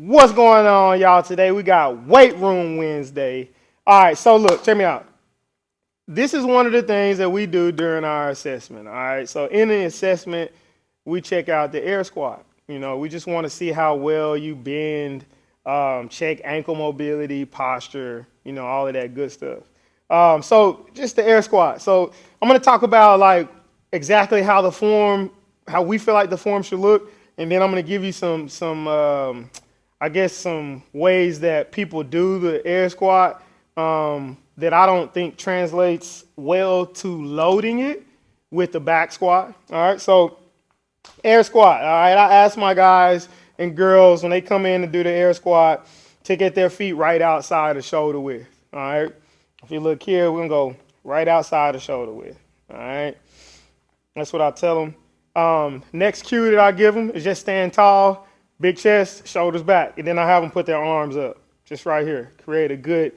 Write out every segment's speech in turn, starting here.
What's going on, y'all? Today we got Weight Room Wednesday. All right, so look, check me out. This is one of the things that we do during our assessment. All right, so in the assessment, we check out the air squat. We just want to see how well you bend, check ankle mobility, posture, all of that good stuff. So just the air squat. So I'm going to talk about like exactly how we feel like the form should look, and then I'm going to give you some ways that people do the air squat that I don't think translates well to loading it with the back squat. All right, so air squat. All right, I ask my guys and girls when they come in to do the air squat to get their feet right outside the shoulder width. All right, if you look here, we're gonna go right outside the shoulder width. All right, that's what I tell them. Next cue that I give them is just stand tall, big chest, shoulders back, and then I have them put their arms up, just right here. Create a good,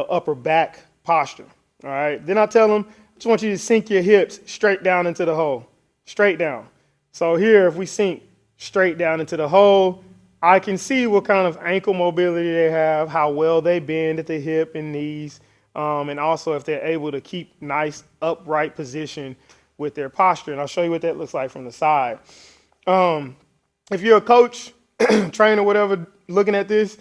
upper back posture. All right. Then I tell them, I just want you to sink your hips straight down into the hole, straight down. So here, if we sink straight down into the hole, I can see what kind of ankle mobility they have, how well they bend at the hip and knees, and also if they're able to keep nice upright position with their posture. And I'll show you what that looks like from the side. If you're a coach, trainer, whatever, looking at this,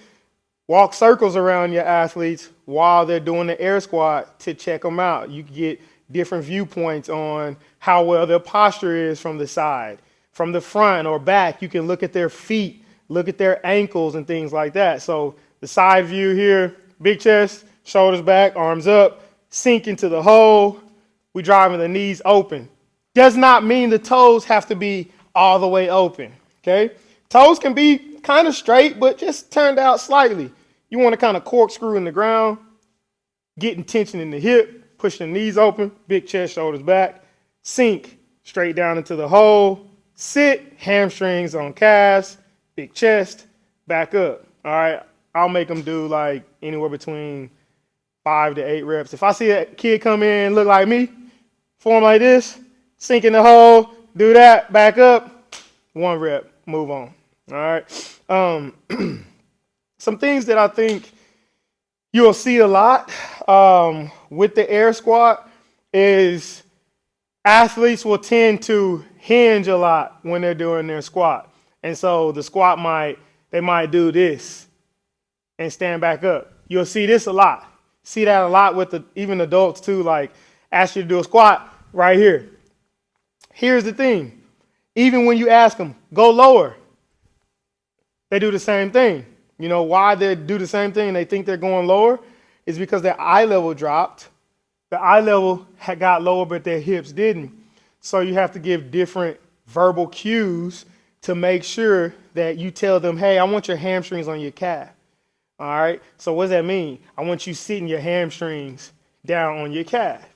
walk circles around your athletes while they're doing the air squat to check them out. You can get different viewpoints on how well their posture is from the side. From the front or back, you can look at their feet, look at their ankles and things like that. So the side view here, big chest, shoulders back, arms up, sink into the hole. We driving the knees open. Does not mean the toes have to be all the way open, okay? Toes can be kind of straight, but just turned out slightly. You want to kind of corkscrew in the ground, getting tension in the hip, pushing the knees open, big chest, shoulders back, sink straight down into the hole, sit, hamstrings on calves, big chest, back up. All right, I'll make them do like anywhere between 5 to 8 reps. If I see a kid come in, look like me, form like this, sink in the hole, do that, back up, 1 rep, move on. All right. Some things that I think you'll see a lot with the air squat is athletes will tend to hinge a lot when they're doing their squat. And so the squat they might do this and stand back up. You'll see this a lot. See that a lot with even adults too, like ask you to do a squat right here. Here's the thing. Even when you ask them, go lower, they do the same thing. Why they do the same thing and they think they're going lower is because their eye level dropped. The eye level had got lower, but their hips didn't. So you have to give different verbal cues to make sure that you tell them, hey, I want your hamstrings on your calf. All right. So what does that mean? I want you sitting your hamstrings down on your calf.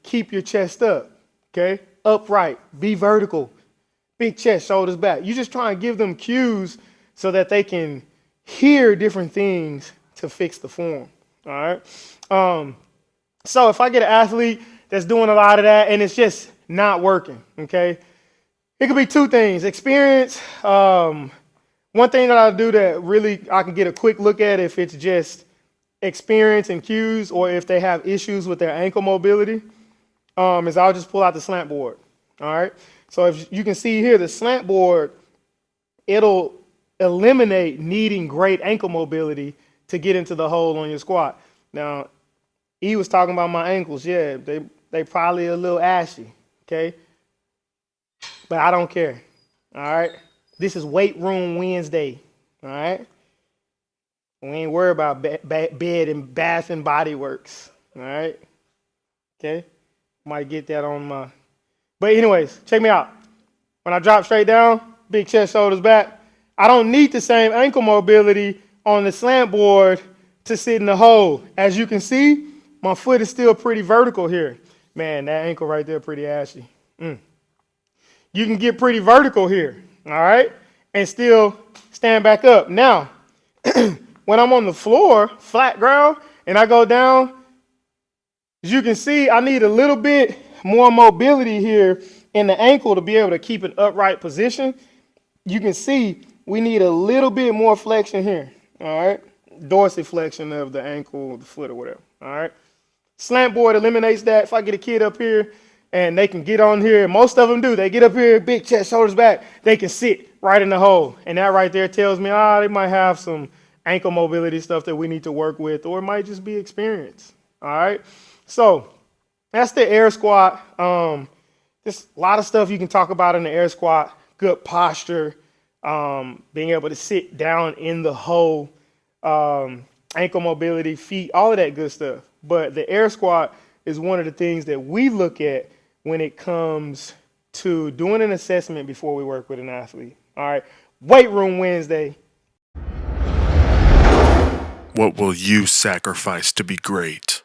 Keep your chest up. Okay. Upright. Be vertical. Big chest, shoulders back. You just try and give them cues so that they can hear different things to fix the form. All right. So if I get an athlete that's doing a lot of that and it's just not working, okay, it could be 2 things. Experience. One thing that I do that really I can get a quick look at if it's just experience and cues or if they have issues with their ankle mobility is I'll just pull out the slant board. All right. So if you can see here, the slant board, it'll eliminate needing great ankle mobility to get into the hole on your squat. Now, he was talking about my ankles. Yeah, they probably a little ashy, okay? But I don't care, all right? This is Weight Room Wednesday, all right? We ain't worried about bed and bath and body works, all right? Okay? Might get that on my... But anyways, check me out. When I drop straight down, big chest, shoulders back, I don't need the same ankle mobility on the slant board to sit in the hole. As you can see, my foot is still pretty vertical here. Man, that ankle right there pretty ashy. You can get pretty vertical here, all right, and still stand back up. Now, when I'm on the floor, flat ground, and I go down, as you can see, I need a little bit more mobility here in the ankle to be able to keep an upright position. You can see we need a little bit more flexion here. All right. Dorsiflexion of the ankle, the foot, or whatever. All right. Slant board eliminates that. If I get a kid up here and they can get on here, most of them do. They get up here, big chest, shoulders back. They can sit right in the hole. And that right there tells me, they might have some ankle mobility stuff that we need to work with, or it might just be experience. All right. So that's the air squat. There's a lot of stuff you can talk about in the air squat. Good posture, being able to sit down in the hole, ankle mobility, feet, all of that good stuff. But the air squat is one of the things that we look at when it comes to doing an assessment before we work with an athlete. All right. Weight Room Wednesday. What will you sacrifice to be great?